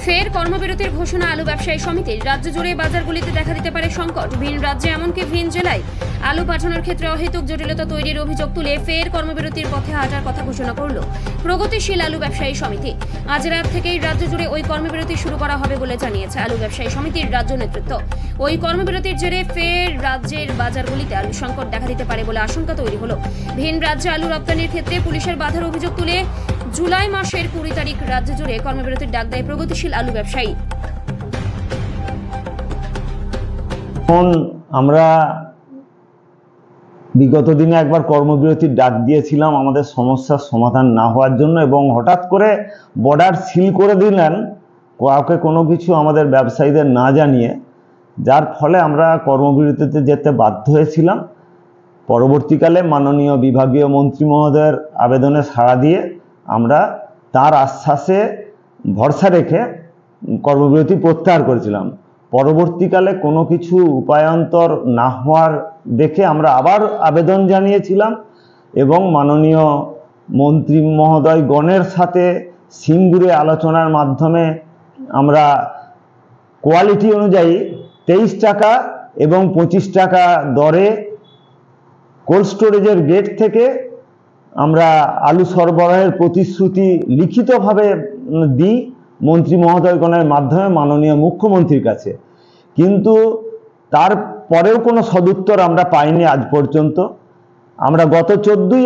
ফের কর্মবিরতির ঘোষণা আলু ব্যবসায়ী সমিতির। রাজ্য জুড়ে বাজারগুলিতে দেখা দিতে পারে সংকট। ভিন রাজ্যে এমনকি ভিন জেলায় আলু পাঠানোর ক্ষেত্রে অহেতুক জটিলতা তৈরির অভিযোগ তুলে ফের কর্মবিরতির পথে হাঁটার কথা ঘোষণা করল প্রগতিশীল আলু ব্যবসায়ী সমিতি। আজ রাত থেকেই রাজ্য জুড়ে ওই কর্মবিরতি শুরু করা হবে বলে জানিয়েছে আলু ব্যবসায়ী সমিতির রাজ্য নেতৃত্ব। ওই কর্মবিরতির জেরে ফের রাজ্যের বাজারগুলিতে আলু সংকট দেখা দিতে পারে বলে আশঙ্কা তৈরি হলো। ভিন রাজ্যে আলু রপ্তানির ক্ষেত্রে পুলিশের বাধার অভিযোগ তুলে জুলাই মাসের 20 তারিখ রাজ্য জুড়ে কর্মবিরতির ডাক দেয় প্রগতিশীল আলু ব্যবসায়ী। আমরা বিগত দিনে একবার কর্মবিরতির ডাক দিয়েছিলাম আমাদের সমস্যার সমাধান না হওয়ার জন্য, এবং হঠাৎ করে বর্ডার সিল করে দিলেন কাউকে কোনো কিছু আমাদের ব্যবসায়ীদের না জানিয়ে, যার ফলে আমরা কর্মবিরতিতে যেতে বাধ্য হয়েছিলাম। পরবর্তীকালে মাননীয় বিভাগীয় মন্ত্রী মহোদয়ের আবেদনে সাড়া দিয়ে আমরা তার আশ্বাসে ভরসা রেখে কর্মবিরতি প্রত্যাহার করেছিলাম। পরবর্তীকালে কোনো কিছু উপায়ান্তর না হওয়ার দেখে আমরা আবার আবেদন জানিয়েছিলাম এবং মাননীয় মন্ত্রী মহোদয় গণের সাথে সিঙ্গুরে আলোচনার মাধ্যমে আমরা কোয়ালিটি অনুযায়ী 23 টাকা এবং 25 টাকা দরে কোল্ড স্টোরেজের গেট থেকে আমরা আলু সরবরাহের প্রতিশ্রুতি লিখিতভাবে দিই মন্ত্রী মহোদয়গণের মাধ্যমে মাননীয় মুখ্যমন্ত্রীর কাছে, কিন্তু তারপরেও কোনো সদুত্তর আমরা পাইনি আজ পর্যন্ত। আমরা গত 14ই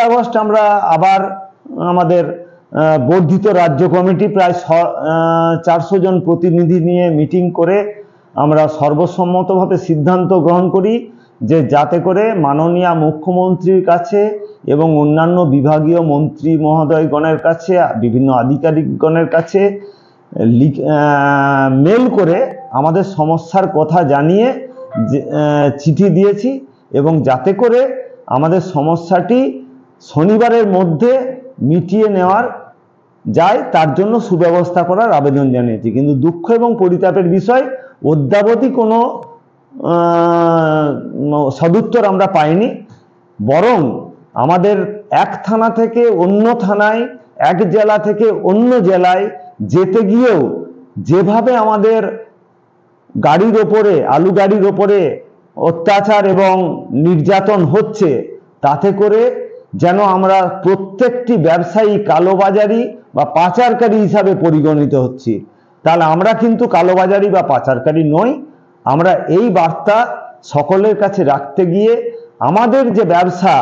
আগস্ট আমরা আবার আমাদের বর্ধিত রাজ্য কমিটি প্রায় 400 জন প্রতিনিধি নিয়ে মিটিং করে আমরা সর্বসম্মতভাবে সিদ্ধান্ত গ্রহণ করি যে যাতে করে মাননীয় মুখ্যমন্ত্রীর কাছে এবং অন্যান্য বিভাগীয় মন্ত্রী মহোদয়গণের কাছে, বিভিন্ন আধিকারিকগণের কাছে মেল করে আমাদের সমস্যার কথা জানিয়ে চিঠি দিয়েছি, এবং যাতে করে আমাদের সমস্যাটি শনিবারের মধ্যে মিটিয়ে নেওয়ার যায় তার জন্য সুব্যবস্থা করার আবেদন জানিয়েছি। কিন্তু দুঃখ এবং পরিতাপের বিষয়, অদ্যাবধি কোনো সদুত্তর আমরা পাইনি। বরং আমাদের এক থানা থেকে অন্য থানায়, এক জেলা থেকে অন্য জেলায় যেতে গিয়েও যেভাবে আমাদের গাড়ির ওপরে, আলু গাড়ির ওপরে অত্যাচার এবং নির্যাতন হচ্ছে, তাতে করে যেন আমরা প্রত্যেকটি ব্যবসায়ী কালোবাজারি বা পাচারকারী হিসাবে পরিগণিত হচ্ছি। তাহলে আমরা কিন্তু কালোবাজারি বা পাচারকারী নই। আমরা এই বার্তা সকলের কাছে রাখতে গিয়ে আমাদের যে ব্যবসা,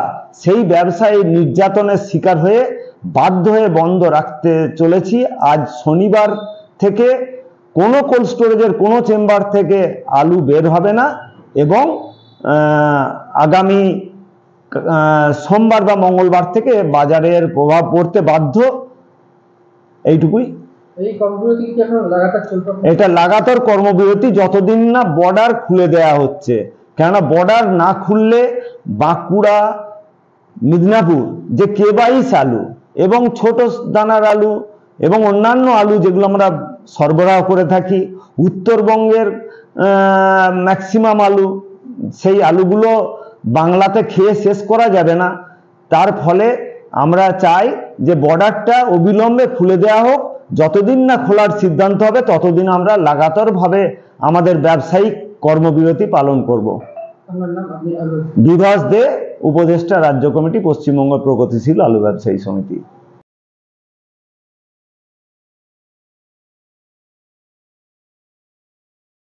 সেই ব্যবসায় নির্যাতনের শিকার হয়ে বাধ্য হয়ে বন্ধ রাখতে চলেছি। আজ শনিবার থেকে কোনো কোল্ড স্টোরেজের কোনো চেম্বার থেকে আলু বের হবে না, এবং আগামী সোমবার বা মঙ্গলবার থেকে বাজারের প্রভাব পড়তে বাধ্য। এইটুকুই। এটা লাগাতার কর্মবিরতি যতদিন না বর্ডার খুলে দেয়া হচ্ছে, কেননা বর্ডার না খুললে বাঁকুড়া, মিদনাপুর যে কেবাইশ আলু এবং ছোট দানার আলু এবং অন্যান্য আলু যেগুলো আমরা সরবরাহ করে থাকি, উত্তরবঙ্গের ম্যাক্সিমাম আলু, সেই আলুগুলো বাংলাতে খেয়ে শেষ করা যাবে না। তার ফলে আমরা চাই যে বর্ডারটা অবিলম্বে খুলে দেওয়া হোক। যতদিন না খোলার সিদ্ধান্ত হবে ততদিন আমরা লাগাতারভাবে আমাদের ব্যবসায়িক কর্মবিরতি পালন করব। বিভাস দে, উপদেষ্টা রাজ্য কমিটি, পশ্চিমবঙ্গ প্রগতিশীল আলু ব্যবসায়ী সমিতি।